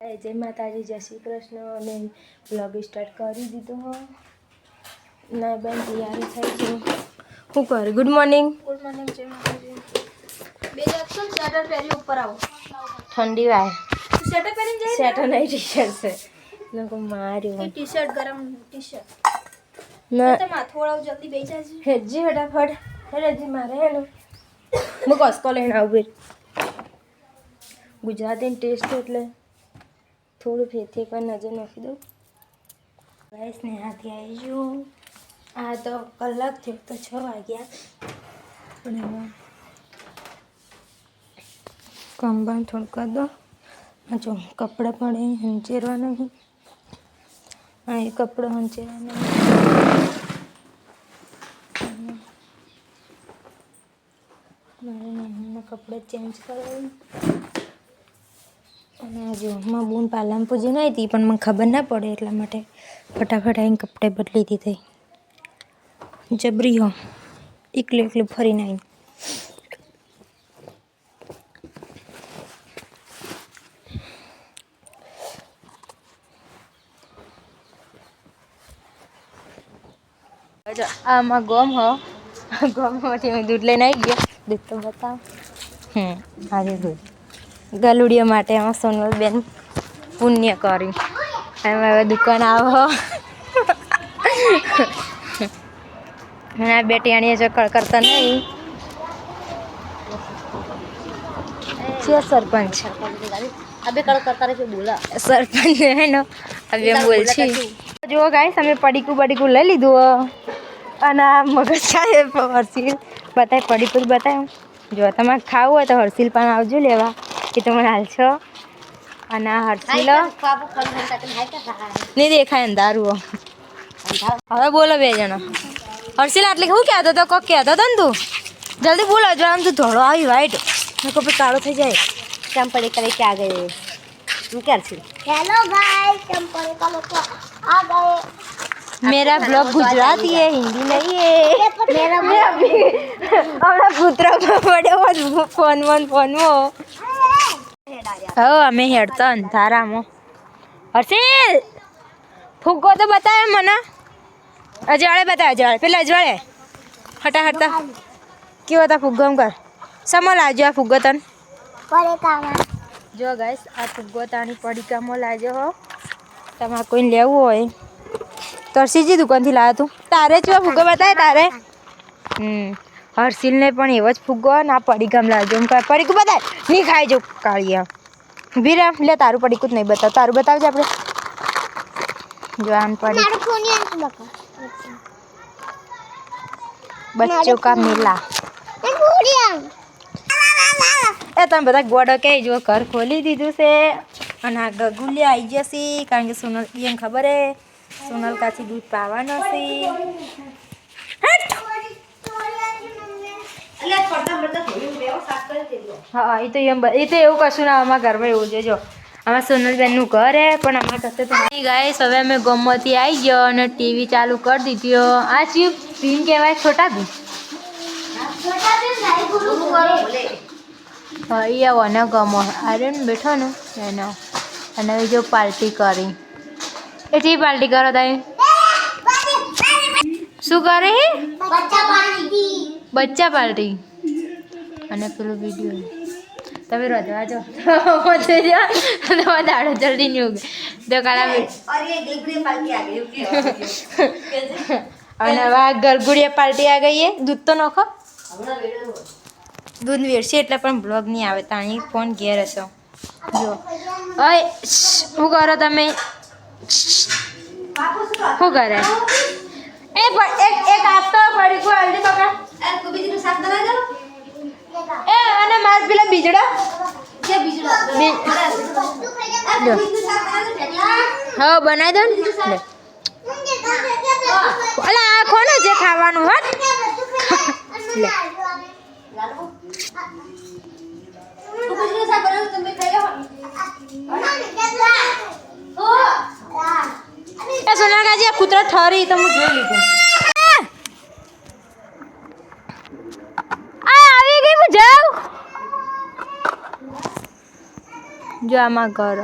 जय माताजी, जय श्री कृष्ण ने ब्लॉग स्टार्ट કરી દીધો હો ના બેન તૈયારી થઈ છે હું કરે ગુડ મોર્નિંગ જય માતાજી બે જક્શન સ્વેટર પહેરી ઉપર આવો ઠંડી વાય સ્વેટર પહેરીને જઈ સ્વેટર નહીં ટી-શર્ટ છે લોકો માર્યો ટી-શર્ટ ગરમ ટી-શર્ટ ના તો માથોળાવ જલ્દી બેસી જાજે હેજી ફટાફટ હેજી મારે હેનો હું કોસ્કો લઈને આવું ગુજરાતી ટેસ્ટ એટલે થોડું ફેરથી પર નજર નાખી દઉં ગાઈસ ને હાથી આવી ગયું આ તો કલાક થયો તો 6 વાગ્યા પણ એમાં કામ બામ થોડું કરી દો જો કપડાં પણ હંચેરવા નહીં હા એ કપડાં હંચેરવા નહીં મારે નહેરના કપડાં ચેન્જ કરવાનું અને જો માં બૂન પાલામ પૂજી નહીં હતી પણ મને ખબર ના પડે એટલા માટે ફટાફટ આવીને કપડે બદલી દીધી જબરી હો એકલી ફરીને આવી આમાં ગમ હો ગમમાંથી હું દૂધ લઈને આવી ગયા દૂધ તો બતાવ આજે દૂધ ગલુડિયા માટે આમાં સોનલબેન પુણ્ય કરી એમાં હવે દુકાન આવો આ બેટિયાણીએ ચક્કર કરતા નહીં છે સરપંચ અબે કળ કરતા રહે બોલા સરપંચ હે ને અબે બોલ છે જો ગાઈસ અમે પડીકું લઈ લીધું અને મગજ સાહેબ હર્ષિલ બતાય પડીકું બતાય જો તમારે ખાવું હોય તો હર્ષિલ પણ આવજો લેવા એ તમે હાલ છો અને હર્ષિલ નહીં દેખાય અંધારું હવે બોલો બે જણા હર્ષિલ આટલે શું કહેતો હતો કોક કહેતો હતો ને તું જલ્દી બોલો જો આમ તું ધોળો આવી વાઈટ મેં કહું કાળો થઈ જાય ચંપડી करे के आ गए तुम क्या हर्षिल हेलो गाइस चंपड़ी का लोग आ गए मेरा ब्लॉग गुजराती है हिंदी नहीं है मेरा भी हमारा पुत्र પડ્યો ફોન હો અમે હેડતા અંધારામાં હર્ષિલ ફુગ્ગો તો બતાવે મને અજવાળે બતાવે અજવાળે પેલા અજવાળે હટા કેવો હતા ફુગ્ગો એમ કર સમો લાવજો આ ફુગ્ગો તને જો ગાઈસ આ ફુગ્ગો તાણી પડીકામાં લાવજો હો તમારે કોઈને લેવું હોય તો હર્ષિલજી દુકાનથી લાવ્યો તું તારે જ ફુગ્ગો બતાવે તારે હર્ષિલને પણ એવો જ ફુગ્ગો ને આ પડીકામ લાવજો એમ પડીકું બતાવે નહીં ખાઈ જો કાળિયા ઊભી રહે લે તારું પડીકું જ નહીં બતાવ તારું બતાવજે આપણે જો આમ પડી બચ્ચો કા મેલા એ તમે બધા ગોડો કહે જો ઘર ખોલી દીધું છે અને આ ગગુલિયા આવી જશે કારણ કે સોનલ એને ખબર હે સોનલ કાચી દૂધ પાવાનો છે હા એ તો એવું કશું ના અમારા ઘરમાં એવું છે જો અમારા સોનલબેનનું ઘર હે પણ અમારા કશે તો નહીં ગાઈસ હવે અમે ગમતી આવી ગયો અને ટીવી ચાલુ કરી દીધી આ ચીપ ભીમ કહેવાય છોટા ભીમ હા એ વને ગમો અરે ને બેઠો ને એનો અને જો પાર્ટી કરી એટલી પાર્ટી કરો તમે શું કરે હે બચ્ચા પાર્ટી અને પેલો વિડીયો તમે રજવા જો તમારા દાડો જલ્દી નહીં ઉગે તો કાલા અને હવે ગરગુડિયા પાર્ટી આ ગઈ દૂધ તો નખો દૂધ વેરશે એટલે પણ બ્લોગ નહીં આવે તાણી ફોન ઘેર હશો જો ઓય શું કરો તમે શું કરે એક આપતો પડી કોઈ હલ્દી પકડ એ અને માર પેલા બીજડા કે બીજડા હા બનાવી દો ને અલા આ કોને જે ખાવાનું હોત લે સોના કાજી આ કૂતરા ઠરી તો હું જોઈ લીધું આવી ગઈ હું જાઉં જો આમાં ઘર